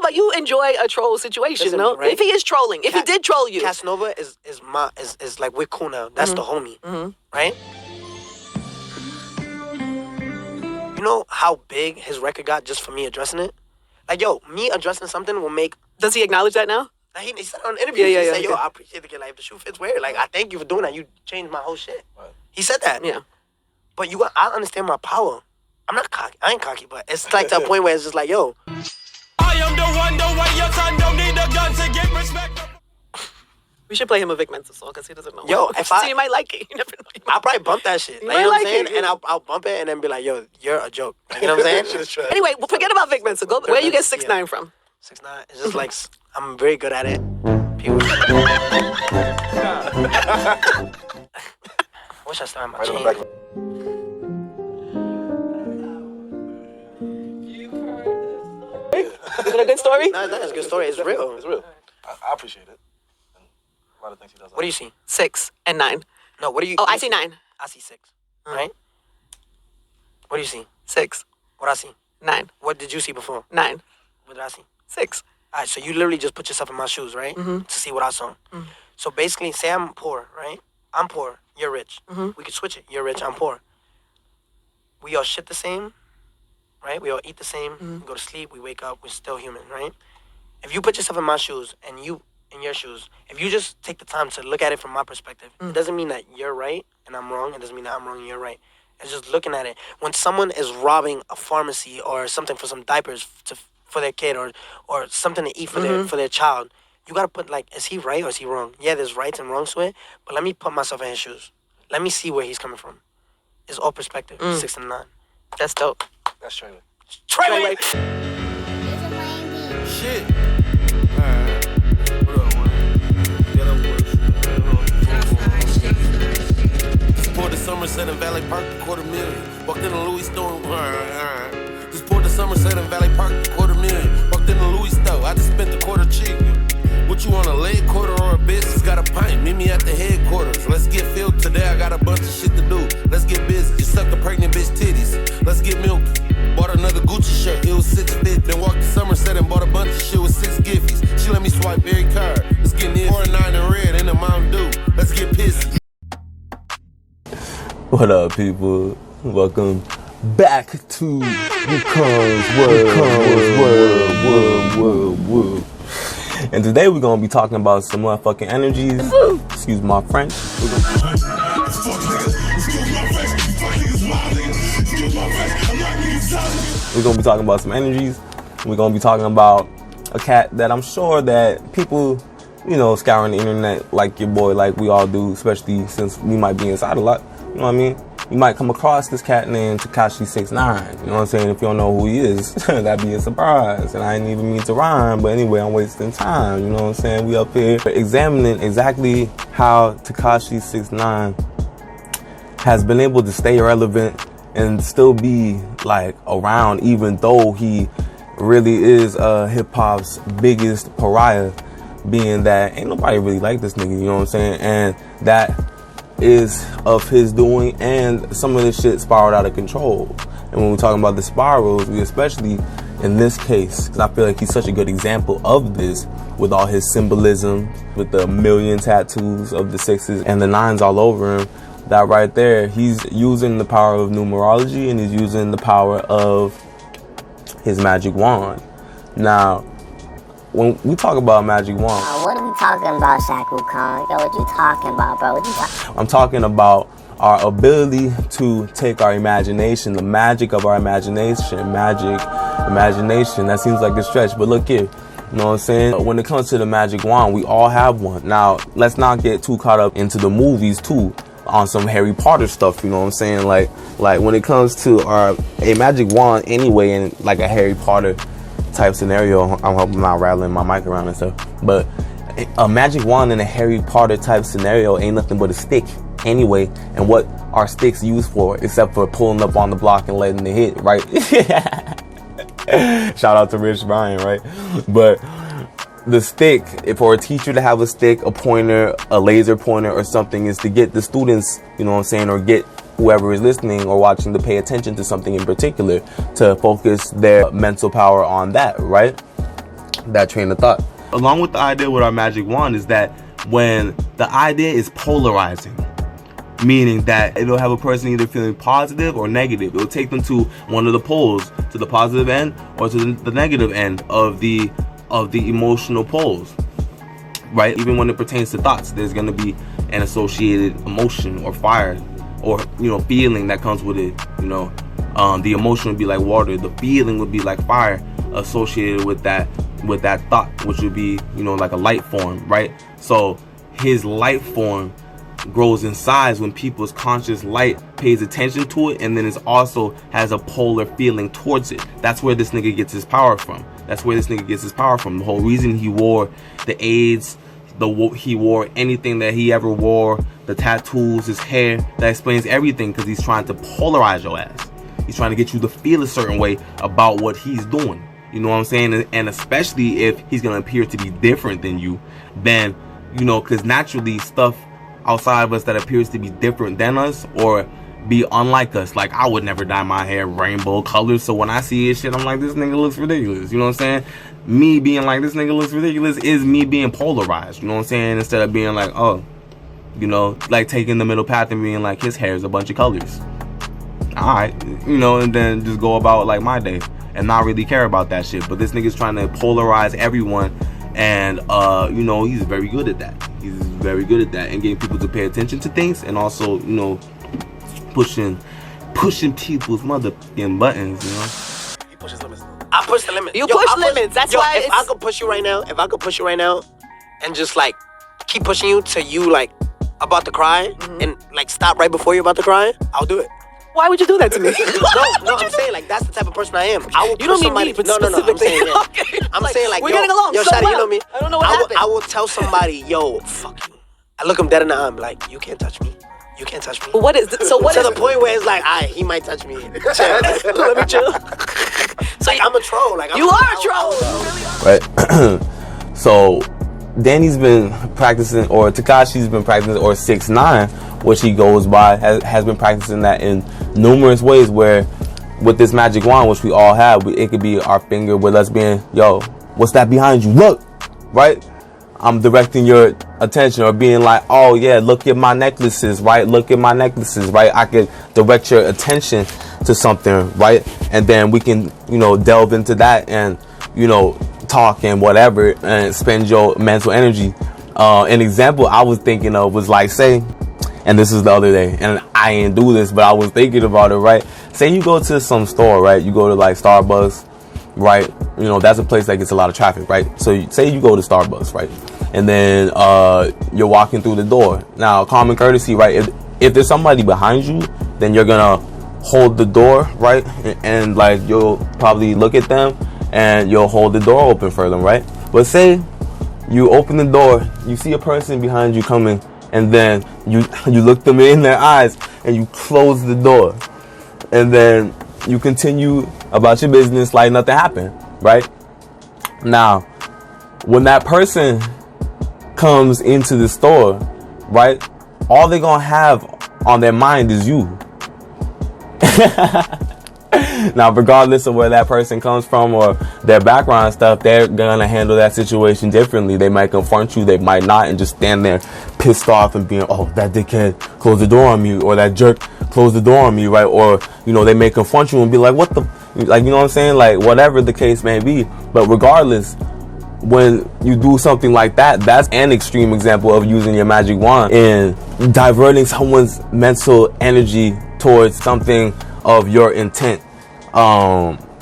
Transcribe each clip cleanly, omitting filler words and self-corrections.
but you enjoy a troll situation, Listen, no? right? If he is trolling, if he did troll you. Casanova is like Wukong. That's the homie, right? You know how big his record got just for me addressing it? Like, yo, me addressing something will make... Does he acknowledge that now? He said on an interview, he said, yo, I appreciate the kid. Like, if the shoe fits weird, like, I thank you for doing that. You changed my whole shit. Right. He said that. Yeah. But I understand my power. I'm not cocky. I ain't cocky, but it's like to a point where it's just like, yo. I am the one, the way your son don't need a gun to get respect. We should play him a Vic Mensa song because he doesn't know. Yo, so you might like it. You never know. I'll probably bump that shit. Like, you know what I'm saying? And I'll bump it and then be like, yo, you're a joke. Like, you know what I'm saying? Anyway, well, forget about Vic Mensa. Go. Where you get 6ix9ine from? 6ix9ine. It's just like, I'm very good at it. People. I wish I still had my chain. Is it a good story? No, it's a good story. It's real. It's real. I appreciate it. And a lot of things he does. What do you see? 6 and 9. No, what do you... Oh, I see 9. I see 6. Right? What do you see? 6. What I see? 9. What did you see before? 9. What did I see? 6. All right, so you literally just put yourself in my shoes, right? To see what I saw. So basically, say I'm poor, right? I'm poor. You're rich. We could switch it. You're rich. I'm poor. We all shit the same, right? We all eat the same. We go to sleep. We wake up. We're still human, right? If you put yourself in my shoes and you in your shoes, if you just take the time to look at it from my perspective, it doesn't mean that you're right and I'm wrong. It doesn't mean that I'm wrong and you're right. It's just looking at it. When someone is robbing a pharmacy or something for some diapers for their kid or something to eat for their child, you gotta put like, is he right or is he wrong? Yeah, there's rights and wrongs to it, but let me put myself in his shoes. Let me see where he's coming from. It's all perspective. 6 and 9. That's dope. That's trailing. Trailing. Shit. Alright. What up, man? Get up, boys. Poured the Somerset in Valley Park, $250,000. Walked in a Louis store. Alright. Just poured the Somerset in Valley Park, $250,000. Walked in a Louis store. I just spent a quarter chicken. What you want, a leg quarter or a business? Got a pint, meet me at the headquarters. Let's get filled today, I got a bunch of shit to do. Let's get busy, you suck the pregnant bitch titties. Let's get milky. Bought another Gucci shirt, it was $650. Then walked to Somerset and bought a bunch of shit with 6 giffies. She let me swipe every card. Let's get near 4 and 9 in red and a Mountain Dew. Let's get pissy. What up, people? Welcome back to Wukongs World. And today we're gonna be talking about some motherfucking energies. Excuse my French. We're gonna be talking about some energies. We're gonna be talking about a cat that I'm sure that people, you know, scouring the internet like your boy, like we all do, especially since we might be inside a lot. You know what I mean? You might come across this cat named Tekashi 6IXNINE. You know what I'm saying? If you don't know who he is, that'd be a surprise. And I didn't even mean to rhyme, but anyway, I'm wasting time. You know what I'm saying? We up here examining exactly how Tekashi 6IXNINE has been able to stay relevant and still be like around, even though he really is hip hop's biggest pariah, being that ain't nobody really like this nigga. You know what I'm saying? And that is of his doing, and some of this shit spiraled out of control. And when we're talking about the spirals, we especially in this case, because I feel like he's such a good example of this with all his symbolism, with the million tattoos of the 6s and the 9s all over him, that right there, he's using the power of numerology and he's using the power of his magic wand. Now, when we talk about magic wand, what are we talking about, Shaq, Wukong? Yo, what you talking about, bro? What you talking? I'm talking about our ability to take our imagination, the magic of our imagination, that seems like a stretch, but look here, you know what I'm saying? When it comes to the magic wand, we all have one. Now, let's not get too caught up into the movies too, on some Harry Potter stuff, you know what I'm saying? Like when it comes to a magic wand anyway, in like a Harry Potter type scenario, I hope I'm not rattling my mic around and stuff, but a magic wand in a Harry Potter type scenario ain't nothing but a stick anyway, and what are sticks used for except for pulling up on the block and letting it hit, right? Shout out to Rich Ryan, right? But the stick, for a teacher to have a stick, a pointer, a laser pointer or something, is to get the students, you know what I'm saying, or get whoever is listening or watching to pay attention to something in particular, to focus their mental power on that, right? that train of thought. Along with the idea with our magic wand is that when the idea is polarizing, meaning that it'll have a person either feeling positive or negative. It'll take them to one of the poles, to the positive end or to the negative end of the emotional poles, right? Even when it pertains to thoughts, there's going to be an associated emotion or fire or, you know, feeling that comes with it. You know, the emotion would be like water, the feeling would be like fire associated with that thought, which would be, you know, like a light form, right? So his light form grows in size when people's conscious light pays attention to it, and then it also has a polar feeling towards it. That's where this nigga gets his power from. The whole reason he wore the AIDS, he wore anything that he ever wore, the tattoos, his hair, that explains everything, because he's trying to polarize your ass. He's trying to get you to feel a certain way about what he's doing. You know what I'm saying? And especially if he's gonna appear to be different than you, then, you know, because naturally stuff outside of us that appears to be different than us or be unlike us, like I would never dye my hair rainbow colors, so when I see his shit, I'm like, this nigga looks ridiculous. You know what I'm saying? Me being like, this nigga looks ridiculous is me being polarized. You know what I'm saying? Instead of being like, oh, you know, like taking the middle path and being like, his hair is a bunch of colors. Alright, you know, and then just go about like my day and not really care about that shit. But this nigga's trying to polarize everyone, and you know, he's very good at that. He's very good at that, and getting people to pay attention to things, and also, you know, pushing people's motherfucking buttons, you know. He pushes limits. I push the limit. You push limits. That's why if I could push you right now, and just like keep pushing you till you like about to cry, and like stop right before you're about to cry, I'll do it. Why would you do that to me? No, I'm saying like that's the type of person I am. I will You don't push mean me, somebody. but No, I'm saying yeah. Okay. I'm saying like we're yo, getting along. Yo, so Shadi, well. you know me. I don't know what happened. I will tell somebody, yo, fuck you. I look him dead in the eye, I'm like, you can't touch me. You can't touch me. But what is so? What to is the point where it's like, he might touch me. Chill. Let me chill. So like, I'm a troll. Like You are a troll. Right. So Danny's been practicing, or Tekashi's been practicing, or 6IXNINE, which he goes by, has been practicing that in numerous ways, where with this magic wand, which we all have, it could be our finger with us being, yo, what's that behind you? Look, right? I'm directing your attention, or being like, oh yeah, look at my necklaces, right? Look at my necklaces, right? I could direct your attention to something, right? And then we can, you know, delve into that and, you know, talk and whatever, and spend your mental energy. An example I was thinking of was like, say, and this is the other day, and I didn't do this, but I was thinking about it, right? Say you go to some store, right? You go to like Starbucks, right? You know, that's a place that gets a lot of traffic, right? So say you go to Starbucks, right? And then you're walking through the door. Now, common courtesy, right? If there's somebody behind you, then you're gonna hold the door, right? And like, you'll probably look at them and you'll hold the door open for them, right? But say you open the door, you see a person behind you coming, and then you look them in their eyes and you close the door, and then you continue about your business like nothing happened, right? Now, when that person comes into the store, right, all they're gonna have on their mind is you. Now, regardless of where that person comes from or their background and stuff, they're gonna handle that situation differently. They might confront you, they might not, and just stand there pissed off and being, oh, that dickhead closed the door on me, or that jerk closed the door on me, right? Or, you know, they may confront you and be like, what the, like, you know what I'm saying? Like, whatever the case may be. But regardless, when you do something like that, that's an extreme example of using your magic wand in diverting someone's mental energy towards something of your intent,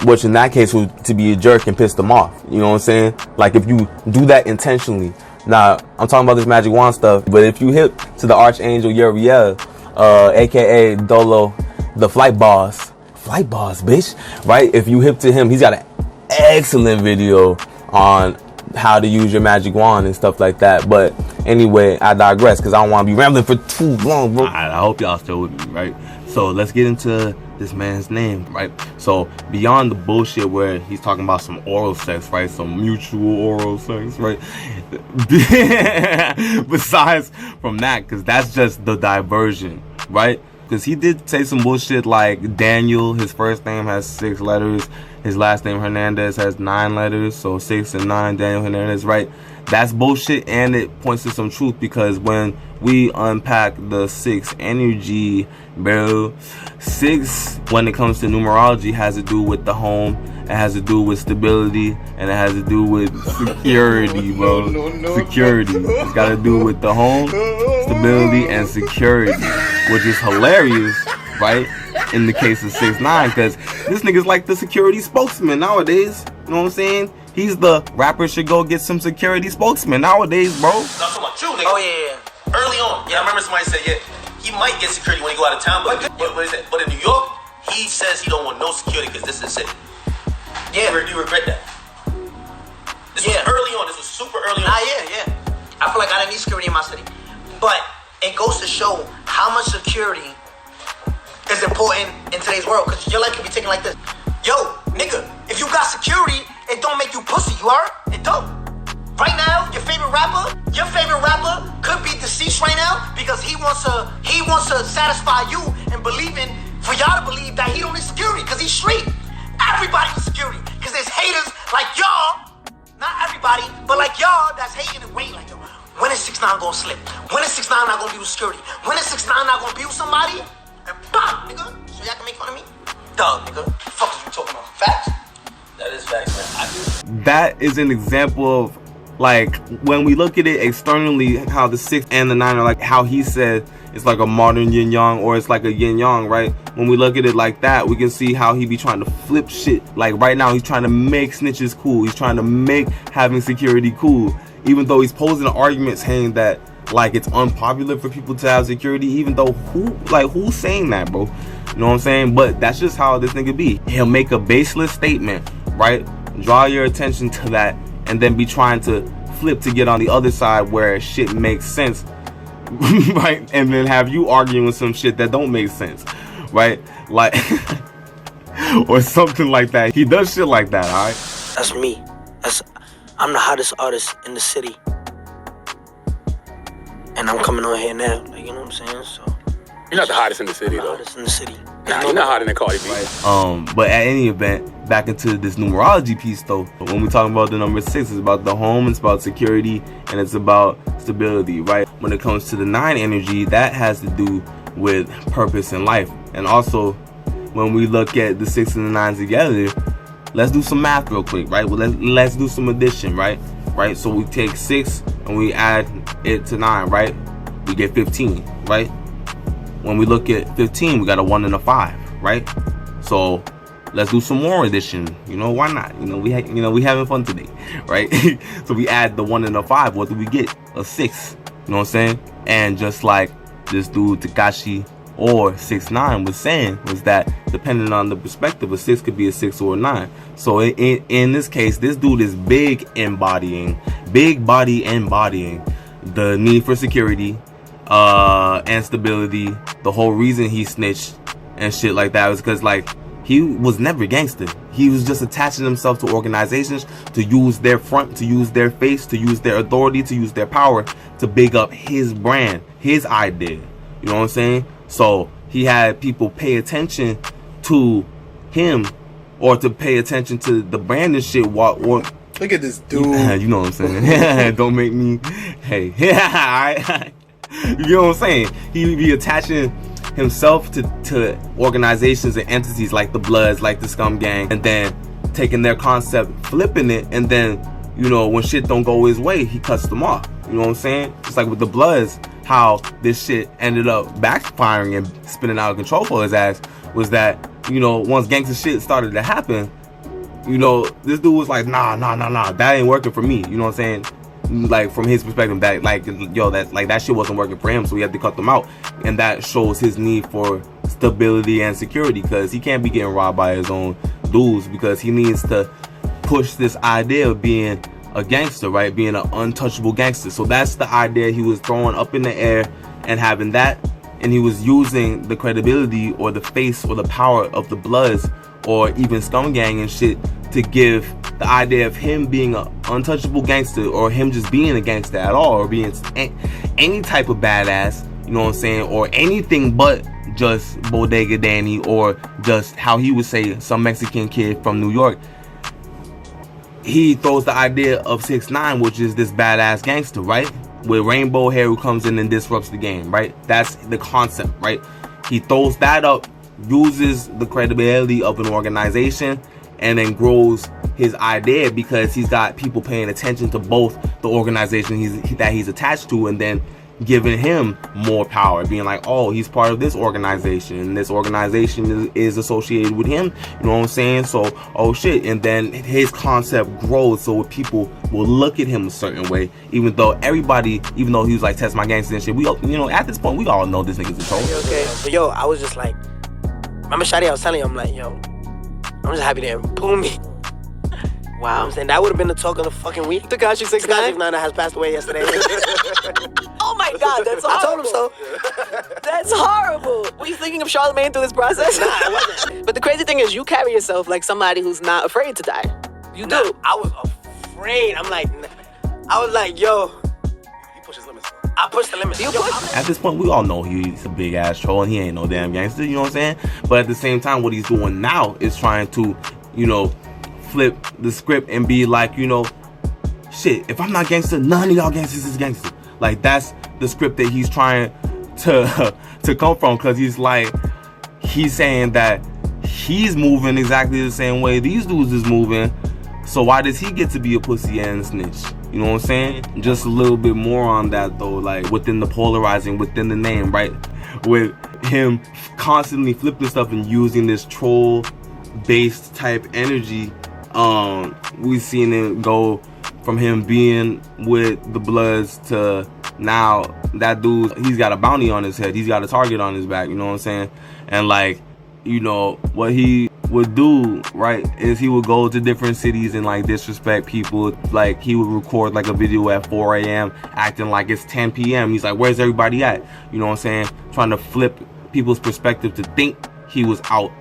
which in that case would to be a jerk and piss them off. You know what I'm saying? Like, if you do that intentionally. Now, I'm talking about this magic wand stuff, but if you hip to the Archangel Uriel, aka Dolo, the flight boss, bitch, right? If you hip to him, he's got an excellent video on how to use your magic wand and stuff like that. But anyway, I digress, because I don't want to be rambling for too long, bro. I hope y'all still with me, right? So let's get into this man's name, right? So beyond the bullshit where he's talking about some oral sex, right? Some mutual oral sex, right? Besides from that, because that's just the diversion, right? Because he did say some bullshit like Daniel, his first name has 6 letters, His last name Hernandez has 9 letters, so 6 and 9, Daniel Hernandez, right? That's bullshit, and it points to some truth, because when we unpack the 6 energy, bro, 6, when it comes to numerology, has to do with the home, it has to do with stability, and it has to do with security, bro. Security. It's got to do with the home, stability, and security, which is hilarious, right? In the case of 6ix9ine, because this nigga's like the security spokesman nowadays. You know what I'm saying? He's the rapper should go get some security spokesman nowadays, bro. I'm talking about you, nigga. Oh yeah. Early on, yeah, I remember somebody said, yeah, he might get security when he go out of town, but in New York, he says he don't want no security because this is it. Yeah, you regret that. This was early on. This was super early on. Yeah. I feel like I didn't need security in my city, but it goes to show how much security is important in today's world, because your life can be taken like this. Yo, nigga, if you got security, it don't make you pussy, you heard? It don't. Right now, your favorite rapper could be deceased right now because he wants to satisfy you and believing, for y'all to believe that he don't need security because he's street. Everybody needs security because there's haters like y'all, not everybody, but like y'all that's hating and waiting like, yo, when is 6ix9ine gonna slip? When is 6ix9ine not gonna be with security? When is 6ix9ine not gonna be with somebody? And pop, nigga, so y'all can make fun of me? Dog, nigga, the fuck is you talking about? Facts? That is facts, man. That is an example of, like, when we look at it externally, how the 6 and the 9 are like, how he said it's like a modern yin yang, or it's like a yin yang, right? When we look at it like that, we can see how he be trying to flip shit. Like right now, he's trying to make snitches cool. He's trying to make having security cool, even though he's posing an argument saying that, like, it's unpopular for people to have security, even though who's saying that, bro? You know what I'm saying? But that's just how this nigga be. He'll make a baseless statement, right? Draw your attention to that, and then be trying to flip to get on the other side where shit makes sense, right? And then have you arguing with some shit that don't make sense, right? Like, or something like that. He does shit like that, alright? That's me. I'm the hottest artist in the city. And I'm coming on here now, like, you know what I'm saying? So You're not the hottest in the city, though. hottest in the city. Nah, you're not hotter than Cardi B. Right. But at any event, back into this numerology piece though, when we talking about the number 6, it's about the home, it's about security, and it's about stability, right? When it comes to the 9 energy, that has to do with purpose in life. And also, when we look at the 6 and the 9 together, let's do some math real quick, right? Well, let's do some addition, right? So we take 6 and we add it to 9, right? We get 15, right? When we look at 15, we got a 1 and a 5, right? So let's do some more addition. You know, why not? We having fun today, right? So we add the 1 and a 5. What do we get? A 6. You know what I'm saying? And just like this dude Tekashi or 6ix9ine was saying, was that depending on the perspective, a 6 could be a 6 or a 9. So in this case, this dude is big body embodying the need for security and stability. The whole reason he snitched and shit like that was because, like, he was never gangster. He was just attaching himself to organizations to use their front, to use their face, to use their authority, to use their power to big up his brand, his idea. You know what I'm saying? So he had people pay attention to him, or to pay attention to the brand and shit. Look at this dude. You know what I'm saying? Don't make me. Hey, alright. You know what I'm saying? He be attaching himself to organizations and entities like the Bloods, like the Scum Gang, and then taking their concept, flipping it, and then, you know, when shit don't go his way, he cuts them off. You know what I'm saying? Just like with the Bloods, how this shit ended up backfiring and spinning out of control for his ass was that, you know, once gangster shit started to happen, you know, this dude was like, nah, that ain't working for me. You know what I'm saying? Like, from his perspective, that, like, yo, that shit wasn't working for him, so he had to cut them out. And that shows his need for stability and security, because he can't be getting robbed by his own dudes, because he needs to push this idea of being a gangster, right? Being an untouchable gangster. So that's the idea he was throwing up in the air and having that, and he was using the credibility or the face or the power of the Bloods or even Scum Gang and shit to give the idea of him being an untouchable gangster, or him just being a gangster at all, or being any type of badass, you know what I'm saying, or anything but just Bodega Danny or just how he would say some Mexican kid from New York. He throws the idea of 6ix9ine, which is this badass gangster, right? With rainbow hair who comes in and disrupts the game, right? That's the concept, right? He throws that up, uses the credibility of an organization, and then grows his idea because he's got people paying attention to both the organization that he's attached to, and then giving him more power, being like, oh, he's part of this organization, and this organization is associated with him, you know what I'm saying? So, oh shit, and then his concept grows, so people will look at him a certain way, even though he was like, test my gangster and shit, we, you know, at this point, we all know this nigga's a troll. Okay, but yo, I was just like, remember Shadi, I was telling you, I'm like, yo, I'm just happy they pull me. Wow, I'm saying that would have been the talk of the fucking week. Tekashi 6ix9ine? 6ix9ine has passed away yesterday. Oh my God, that's horrible. I told him so. That's horrible. Were you thinking of Charlemagne through this process? Nah, I wasn't. But the crazy thing is, you carry yourself like somebody who's not afraid to die. You do. I was afraid. I was like, yo. He pushes limits. I pushed the limits. At this point, we all know he's a big ass troll and he ain't no damn gangster, you know what I'm saying? But at the same time, what he's doing now is trying to, you know, flip the script and be like, you know, shit, if I'm not gangster, none of y'all gangsters is gangster. Like, that's the script that he's trying to come from, because he's saying that he's moving exactly the same way these dudes is moving, so why does he get to be a pussy and snitch? You know what I'm saying? Just a little bit more on that though, like within the polarizing, within the name, right? With him constantly flipping stuff and using this troll based type energy. We've seen it go from him being with the Bloods to now that dude, he's got a bounty on his head, he's got a target on his back, you know what I'm saying? And like, you know, what he would do, right, is he would go to different cities and like disrespect people. Like, he would record like a video at 4 a.m. acting like it's 10 p.m. He's like, where's everybody at? You know what I'm saying? Trying to flip people's perspective to think he was out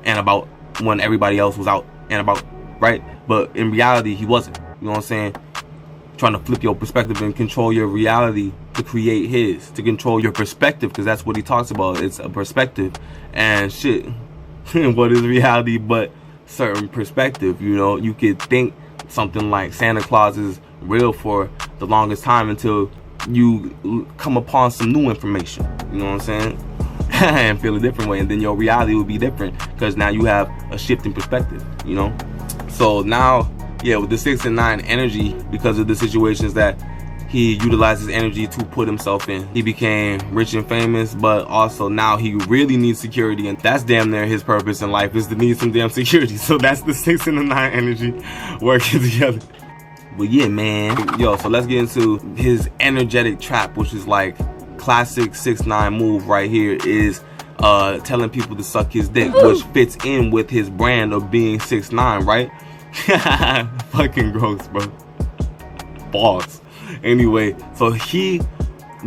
and about when everybody else was out and about, right? But in reality, he wasn't. You know what I'm saying? Trying to flip your perspective and control your reality to create his, to control your perspective, because that's what he talks about. It's a perspective and shit. What is reality but certain perspective? You know, you could think something like Santa Claus is real for the longest time until you come upon some new information. You know what I'm saying? And feel a different way, and then your reality will be different because now you have a shift in perspective. You know, so now, yeah, with the 6ix9ine energy, because of the situations that he utilizes energy to put himself in, he became rich and famous, but also now he really needs security, and that's damn near his purpose in life, is to need some damn security. So that's the 6ix9ine energy working together. But yeah, man, yo, so let's get into his energetic trap, which is like classic 6ix9ine move right here, is telling people to suck his dick, which fits in with his brand of being 6ix9ine, right? Fucking gross, bro. Balls. Anyway, so he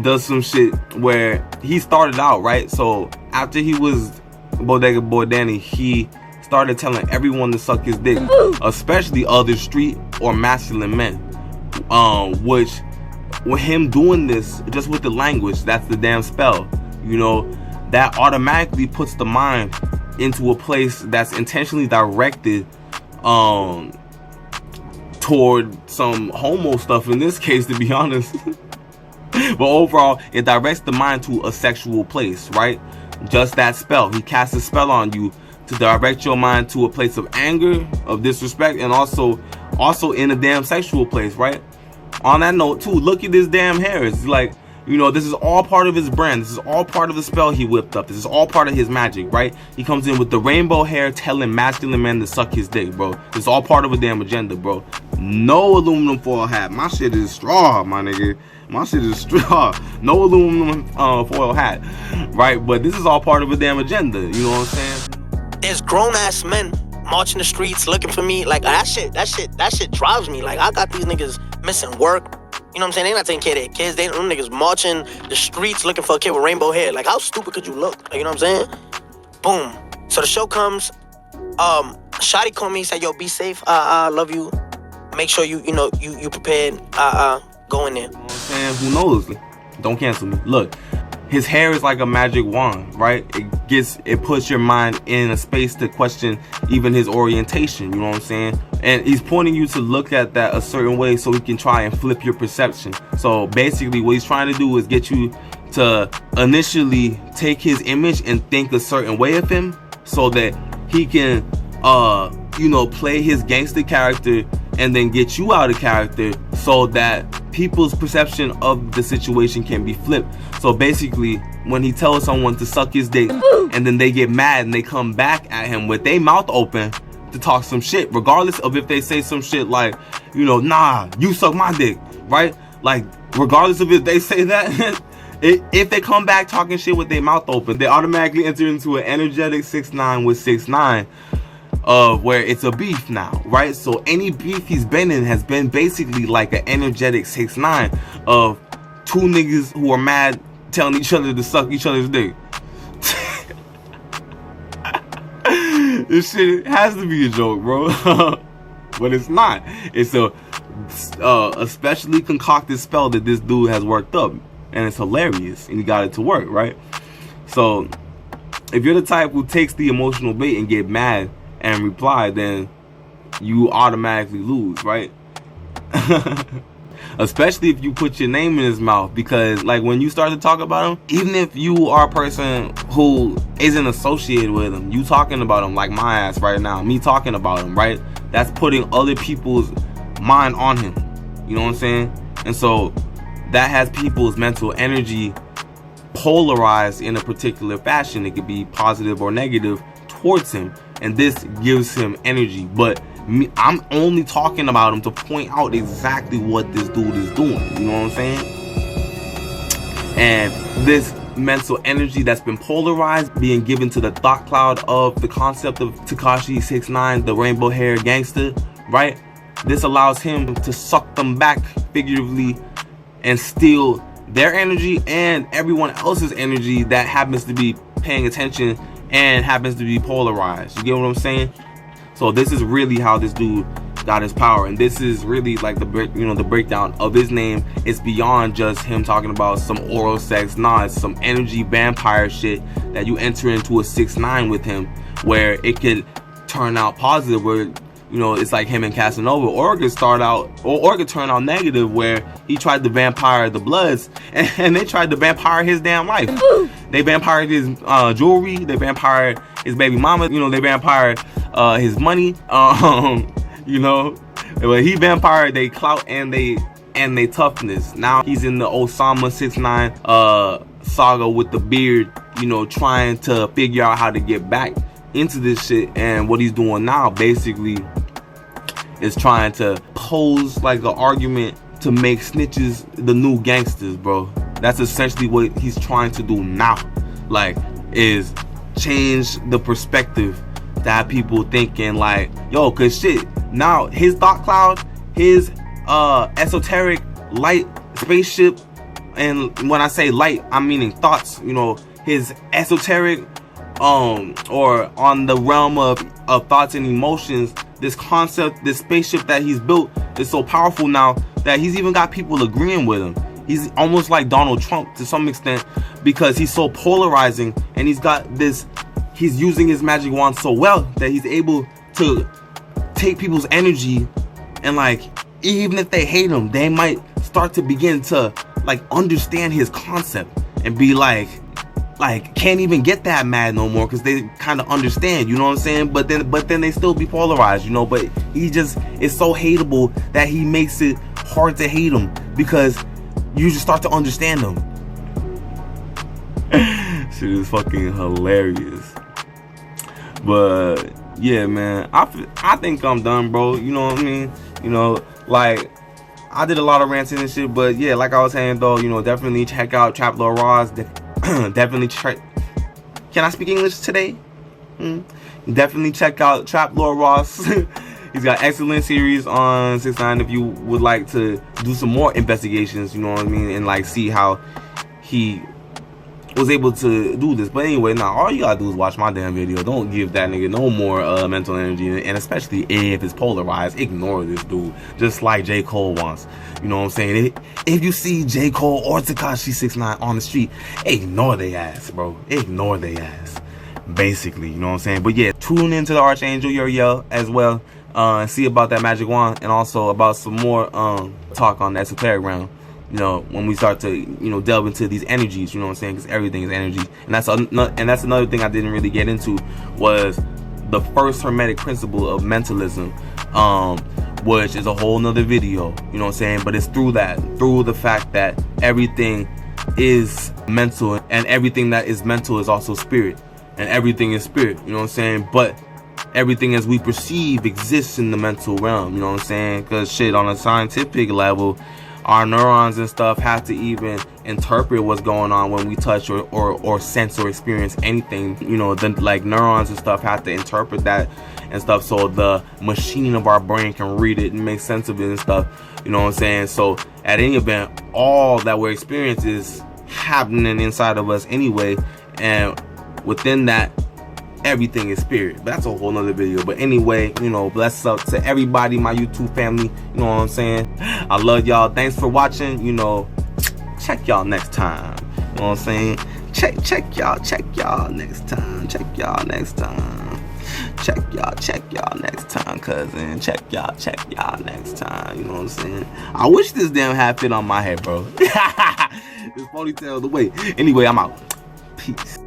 does some shit where he started out, right? So after he was Bodega Boy Danny, he started telling everyone to suck his dick, especially other street or masculine men. Which, with him doing this, just with the language, that's the damn spell, you know, that automatically puts the mind into a place that's intentionally directed toward some homo stuff in this case, to be honest. But overall, it directs the mind to a sexual place, right? Just that spell. He casts a spell on you to direct your mind to a place of anger, of disrespect, and also in a damn sexual place, right? On that note too, look at this damn hair. It's like, you know, this is all part of his brand. This is all part of the spell he whipped up. This is all part of his magic, right? He comes in with the rainbow hair telling masculine men to suck his dick, bro. It's all part of a damn agenda, bro. No aluminum foil hat. My shit is straw, my nigga. My shit is straw. No aluminum foil hat, right? But this is all part of a damn agenda. You know what I'm saying? There's grown-ass men marching the streets looking for me. Like, that shit drives me. Like, I got these niggas missing work. You know what I'm saying? They not taking care of their kids. Them niggas marching the streets looking for a kid with rainbow hair. Like, how stupid could you look? Like, you know what I'm saying? Boom. So the show comes. Shotty called me, said, yo, be safe. I love you. Make sure you prepared. Go in there. You know what I'm saying? Who knows? Don't cancel me. Look, his hair is like a magic wand, right? It puts your mind in a space to question even his orientation, you know what I'm saying? And he's pointing you to look at that a certain way so he can try and flip your perception. So basically what he's trying to do is get you to initially take his image and think a certain way of him so that he can play his gangster character and then get you out of character so that people's perception of the situation can be flipped. So basically, when he tells someone to suck his dick and then they get mad and they come back at him with their mouth open to talk some shit, regardless of if they say some shit like, nah, you suck my dick, right? Like, regardless of if they say that, if they come back talking shit with their mouth open, they automatically enter into an energetic 6ix9ine with 6ix9ine. Where it's a beef now, right? So any beef he's been in has been basically like an energetic 6ix9ine of two niggas who are mad telling each other to suck each other's dick. This shit has to be a joke, bro. But it's not. It's a specially concocted spell that this dude has worked up, and it's hilarious, and he got it to work, right? So if you're the type who takes the emotional bait and get mad and reply, then you automatically lose, right? Especially if you put your name in his mouth, because like when you start to talk about him, even if you are a person who isn't associated with him, you talking about him like my ass right now, me talking about him, right? That's putting other people's mind on him, you know what I'm saying? And so that has people's mental energy polarized in a particular fashion. It could be positive or negative towards him, and this gives him energy. But I'm only talking about him to point out exactly what this dude is doing, you know what I'm saying? And this mental energy that's been polarized being given to the thought cloud of the concept of Tekashi 6ix9ine, the rainbow hair gangster, right? This allows him to suck them back figuratively and steal their energy and everyone else's energy that happens to be paying attention and happens to be polarized. You get what I'm saying? So this is really how this dude got his power, and this is really like the breakdown of his name. It's beyond just him talking about some oral sex. Nah, it's some energy vampire shit that you enter into a 6ix9ine with him, where it could turn out positive, where it's like him and Casanova, or it could start out, or it could turn out negative, where he tried to vampire the Bloods, and they tried to vampire his damn life. They vampired his jewelry, they vampired his baby mama, they vampired his money, but he vampired they clout and they toughness. Now he's in the Osama 6ix9ine saga with the beard, trying to figure out how to get back into this shit. And what he's doing now basically is trying to pose like an argument to make snitches the new gangsters, bro. That's essentially what he's trying to do now, like, is change the perspective to have people thinking like, yo, cause shit, now his thought cloud, his esoteric light spaceship, and when I say light, I'm meaning thoughts, his esoteric or on the realm of thoughts and emotions, this concept, this spaceship that he's built is so powerful now that he's even got people agreeing with him. He's almost like Donald Trump to some extent, because he's so polarizing, and he's using his magic wand so well that he's able to take people's energy, and like, even if they hate him, they might start to begin to like understand his concept and be like can't even get that mad no more, because they kind of understand, you know what I'm saying? But then they still be polarized, but he just is so hateable that he makes it hard to hate him, because you just start to understand him. Shit is fucking hilarious. But yeah, man, I think I'm done, bro. You know what I mean? Like, I did a lot of ranting and shit, but yeah, like I was saying though, definitely check out Trap Lord Ross. Definitely check. Can I speak English today? Definitely check out Trap Lord Ross. He's got excellent series on 6ix9ine if you would like to do some more investigations, you know what I mean, and like see how he was able to do this. But anyway, now all you gotta do is watch my damn video. Don't give that nigga no more mental energy, and especially if it's polarized, ignore this dude, just like J. Cole wants. You know what I'm saying? If you see J. Cole or tekashi 6IXNINE on the street, ignore they ass, bro. Ignore they ass, basically. You know what I'm saying? But yeah, tune into the Archangel Uriel as well, and see about that magic wand, and also about some more talk on the esoteric realm. You know, when we start to, you know, delve into these energies, you know what I'm saying? Because everything is energy. And that's another thing I didn't really get into, was the first hermetic principle of mentalism, which is a whole nother video, you know what I'm saying? But it's through the fact that everything is mental, and everything that is mental is also spirit, and everything is spirit, you know what I'm saying? But everything as we perceive exists in the mental realm, you know what I'm saying? Because shit, on a scientific level, our neurons and stuff have to even interpret what's going on when we touch or sense or experience anything. You know, then like neurons and stuff have to interpret that and stuff, so the machine of our brain can read it and make sense of it and stuff. You know what I'm saying? So at any event, all that we're experiencing is happening inside of us anyway, and within that, everything is spirit. But that's a whole nother video. But anyway, you know, bless up to everybody, my YouTube family, you know what I'm saying? I love y'all. Thanks for watching. You know, check y'all next time. You know what I'm saying? Check y'all next time. Check y'all next time. Check y'all next time, cousin. Check y'all next time. You know what I'm saying? I wish this damn hat fit on my head, bro. This ponytail the way. Anyway, I'm out. Peace.